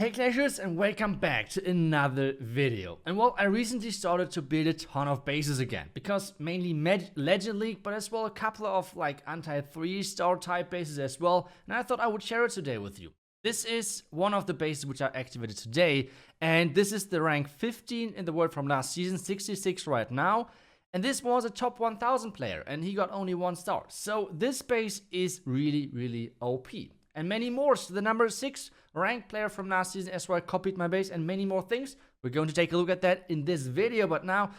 Hey Clashers, and welcome back to another video. And well, I recently started to build a ton of bases again, because mainly Legend League, but as well a couple of like anti-3-star type bases as well, and I thought I would share it today with you. This is one of the bases which I activated today, and this is the rank 15 in the world from last season, 66 right now. And this was a top 1000 player, and he got only 1 star. So this base is really OP. And many more. So the number 6 ranked player from last season as well copied my base and many more things. We're going to take a look at that in this video. But now,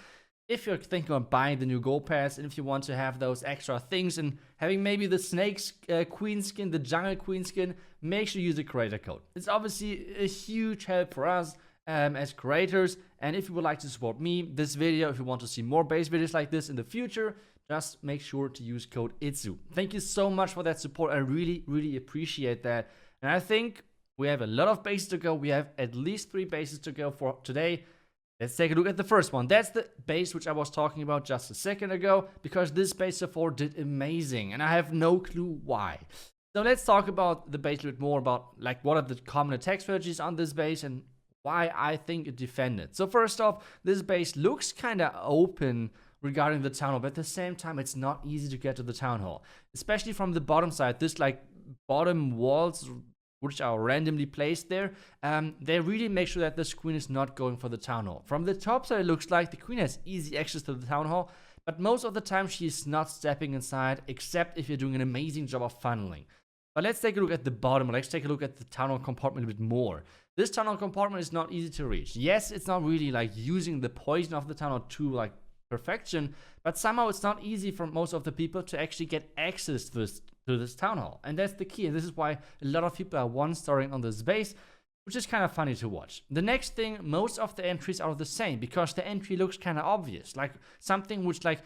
if you're thinking of buying the new gold pass and if you want to have those extra things and having maybe the snake queen skin, the jungle queen skin, make sure you use the creator code. It's obviously a huge help for us as creators. And if you would like to support me, this video, if you want to see more base videos like this in the future, just make sure to use code iTzu. Thank you so much for that support. I really appreciate that. And I think we have a lot of bases to go. We have at least 3 bases to go for today. Let's take a look at the first one. That's the base which I was talking about just a second ago, because this base so far did amazing, and I have no clue why. So let's talk about the base a bit more, about like what are the common attack strategies on this base and why I think it defended. So first off, this base looks kind of open regarding the town hall, but at the same time it's not easy to get to the town hall, especially from the bottom side. This like bottom walls which are randomly placed there, they really make sure that this queen is not going for the town hall. From the top side, it looks like the queen has easy access to the town hall, but most of the time she is not stepping inside, except if you're doing an amazing job of funneling. But let's take a look at the bottom. Let's take a look at the town hall compartment a bit more. This town hall compartment is not easy to reach. Yes, it's not really like using the poison of the town hall to like perfection, but somehow it's not easy for most of the people to actually get access to this town hall, and that's the key. And this is why a lot of people are 1-starring on this base, which is kind of funny to watch. The next thing, most of the entries are the same, because the entry looks kind of obvious, like something which like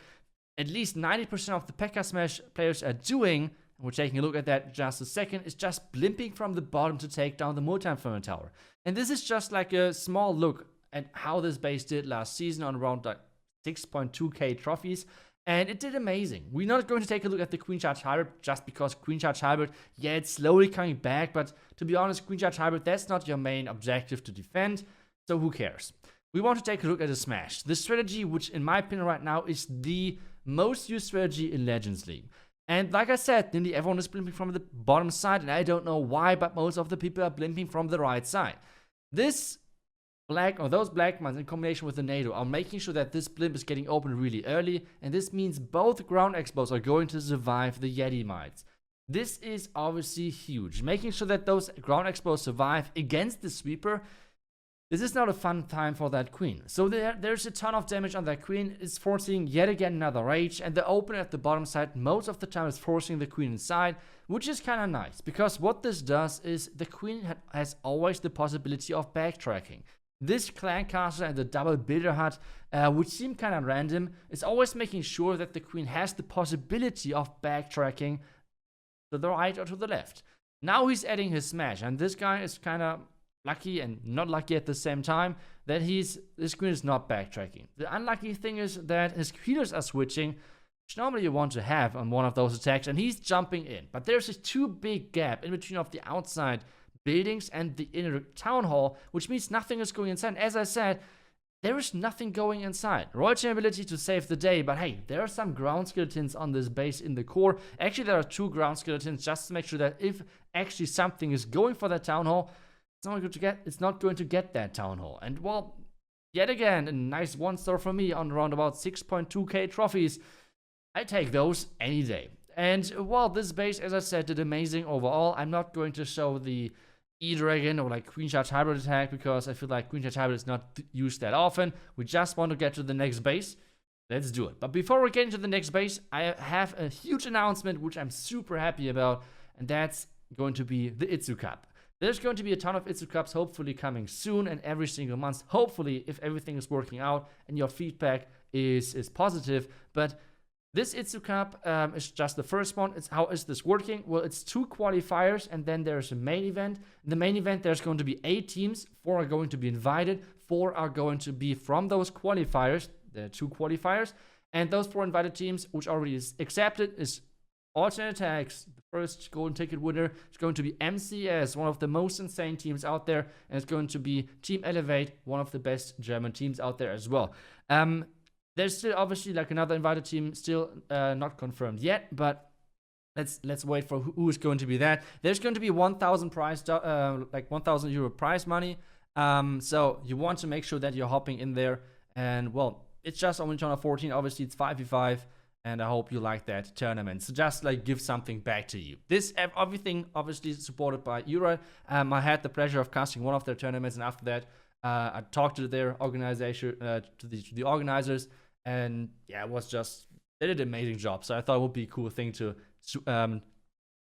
at least 90% of the P.E.K.K.A. Smash players are doing. We're taking a look at that in just a second. Is just blimping from the bottom to take down the multi-inferno tower, and this is just like a small look at how this base did last season on around like 6.2k trophies, and it did amazing. We're not going to take a look at the Queen Charge Hybrid, just because Queen Charge Hybrid, yeah, it's slowly coming back, but to be honest, Queen Charge Hybrid, that's not your main objective to defend, so who cares? We want to take a look at a Smash. The strategy, which in my opinion right now is the most used strategy in Legends League. And like I said, nearly everyone is blimping from the bottom side, and I don't know why, but most of the people are blimping from the right side. This black, or those black mines in combination with the NATO, are making sure that this blimp is getting open really early, and this means both ground expos are going to survive the Yeti mines. This is obviously huge. Making sure that those ground expos survive against the sweeper, this is not a fun time for that queen. So there's a ton of damage on that queen. It's forcing yet again another rage, and the opener at the bottom side most of the time is forcing the queen inside, which is kind of nice, because what this does is the queen has always the possibility of backtracking. This clan castle and the double builder hut, which seem kind of random, is always making sure that the queen has the possibility of backtracking to the right or to the left. Now he's adding his smash, and this guy is kind of lucky and not lucky at the same time that this queen is not backtracking. The unlucky thing is that his healers are switching, which normally you want to have on one of those attacks, and he's jumping in. But there's a too big gap in between of the outside buildings and the inner town hall, which means nothing is going inside. As I said, there is nothing going inside. Royal Chain ability to save the day, but hey, there are some ground skeletons on this base in the core. Actually, there are 2 ground skeletons, just to make sure that if actually something is going for that town hall, it's not going to get that town hall. And well, yet again, a nice 1-star for me on around about 6.2k trophies. I take those any day. And while this base, as I said, did amazing overall, I'm not going to show the E-Dragon or like Queen Charge Hybrid attack, because I feel like Queen Charge Hybrid is not used that often. We just want to get to the next base. Let's do it. But before we get into the next base, I have a huge announcement which I'm super happy about, and that's going to be the iTzu Cup. There's going to be a ton of iTzu Cups hopefully coming soon and every single month. Hopefully, if everything is working out and your feedback is positive. But this iTzu Cup is just the first one. How is this working? Well, it's 2 qualifiers, and then there's a main event. In the main event, there's going to be 8 teams. 4 are going to be invited. 4 are going to be from those qualifiers. There are 2 qualifiers. And those 4 invited teams, which already is accepted, is alternate attacks. The first golden ticket winner is going to be MCS, one of the most insane teams out there, and it's going to be Team Elevate, one of the best German teams out there as well. There's still obviously like another invited team, still not confirmed yet, but let's wait for who is going to be that. There's going to be 1,000 prize, like 1,000 euro prize money. So you want to make sure that you're hopping in there, and well, it's just only tournament 14. Obviously, it's 5v5. And I hope you like that tournament. So just like give something back to you. This everything obviously is supported by Ura. I had the pleasure of casting one of their tournaments, and after that, I talked to their organization, to the organizers, and yeah, it was just, they did an amazing job. So I thought it would be a cool thing to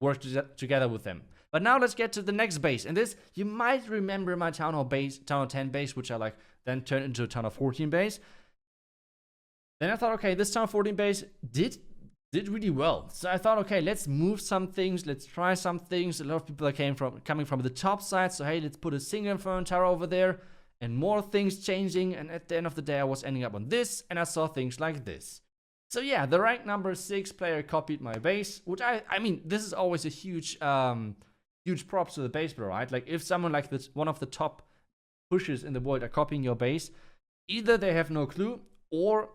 work together with them. But now let's get to the next base. And this, you might remember my Town Hall 10 base, which I like then turned into a Town Hall 14 base. Then I thought, okay, this Town 14 base did really well. So I thought, okay, let's move some things, let's try some things. A lot of people are coming from the top side, so hey, let's put a single Inferno Tower over there, and more things changing. And at the end of the day, I was ending up on this, and I saw things like this. So yeah, the rank number 6 player copied my base, which I mean, this is always a huge props to the base builder, right? Like if someone like this, one of the top pushers in the world are copying your base, either they have no clue, or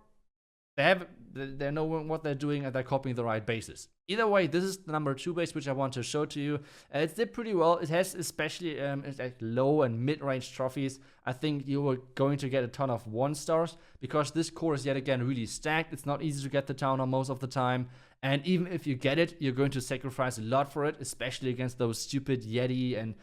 they're knowing what they're doing and they're copying the right bases. Either way, this is the number 2 base which I want to show to you. It did pretty well. It has especially it's like low and mid-range trophies. I think you are going to get a ton of 1 stars because this core is yet again really stacked. It's not easy to get the Town Hall most of the time. And even if you get it, you're going to sacrifice a lot for it, especially against those stupid Yeti and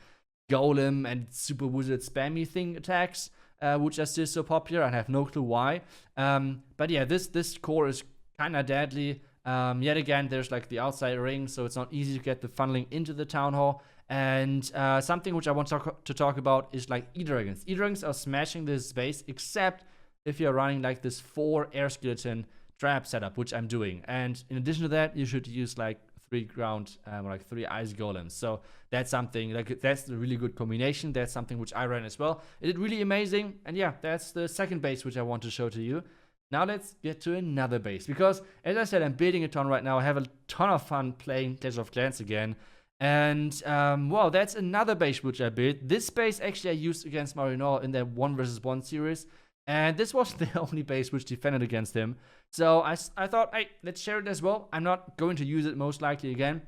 Golem and Super Wizard spammy thing attacks. Which are still so popular. I have no clue why. But yeah, this core is kind of deadly. Yet again, there's like the outside ring, so it's not easy to get the funneling into the Town Hall. And something which I want to talk about is like E-Dragons. E-Dragons are smashing this base, except if you're running like this 4 air skeleton trap setup, which I'm doing. And in addition to that, you should use like 3 ground, like 3 ice golems. So that's something, like that's a really good combination. That's something which I ran as well. It did really amazing. And yeah, that's the second base which I want to show to you. Now let's get to another base, because as I said, I'm building a ton right now. I have a ton of fun playing Clash of Clans again. And well, that's another base which I built. This base actually I used against Marino in their 1 vs 1 series. And this was the only base which defended against him. So I thought, hey, let's share it as well. I'm not going to use it most likely again.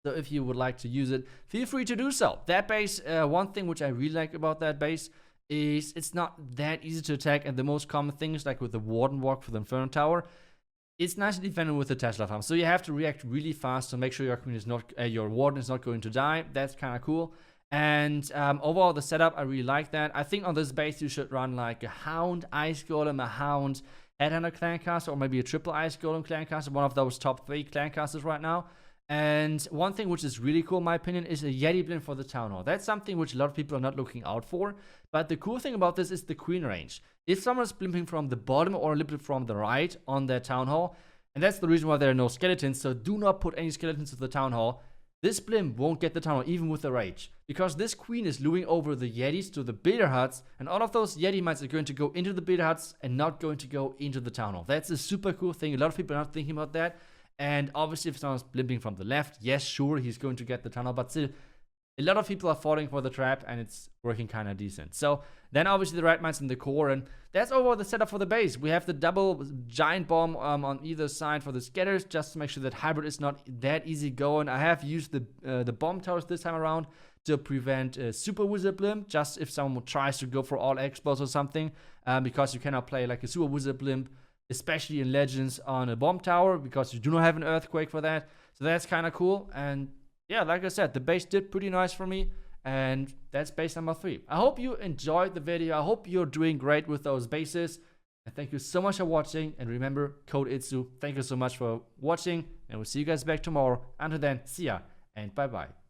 So if you would like to use it, feel free to do so. That base, one thing which I really like about that base is it's not that easy to attack. And the most common things, like with the Warden Walk for the Inferno Tower, it's nicely defended with the Tesla Farm. So you have to react really fast to make sure your queen is not, your Warden is not going to die. That's kind of cool. And overall, the setup, I really like that. I think on this base, you should run like a Hound, Ice Golem, a Hound, Headhunter Clancaster, or maybe a triple Ice Golem Clancaster, one of those top 3 Clancasters right now. And one thing which is really cool, in my opinion, is a Yeti Blink for the Town Hall. That's something which a lot of people are not looking out for. But the cool thing about this is the queen range. If someone is blimping from the bottom or a little bit from the right on their Town Hall, and that's the reason why there are no skeletons, so do not put any skeletons to the Town Hall. This blimp won't get the Town Hall, even with the rage, because this queen is luring over the Yetis to the builder huts, and all of those Yeti mites are going to go into the builder huts and not going to go into the Town Hall. That's a super cool thing. A lot of people are not thinking about that. And obviously, if someone's blimping from the left, yes, sure, he's going to get the Town Hall, but still, a lot of people are falling for the trap, and it's working kind of decent. So then obviously the red mine's in the core, and that's overall the setup for the base. We have the double giant bomb on either side for the scatters, just to make sure that hybrid is not that easy going. I have used the bomb towers this time around to prevent super wizard blimp, just if someone tries to go for all explodes or something, because you cannot play like a super wizard blimp, especially in Legends, on a bomb tower, because you do not have an earthquake for that. So that's kind of cool. And yeah, like I said, the base did pretty nice for me, and that's base number 3. I hope you enjoyed the video. I hope you're doing great with those bases, and thank you so much for watching. And remember, code iTzu. Thank you so much for watching, and we'll see you guys back tomorrow. Until then, see ya and bye bye.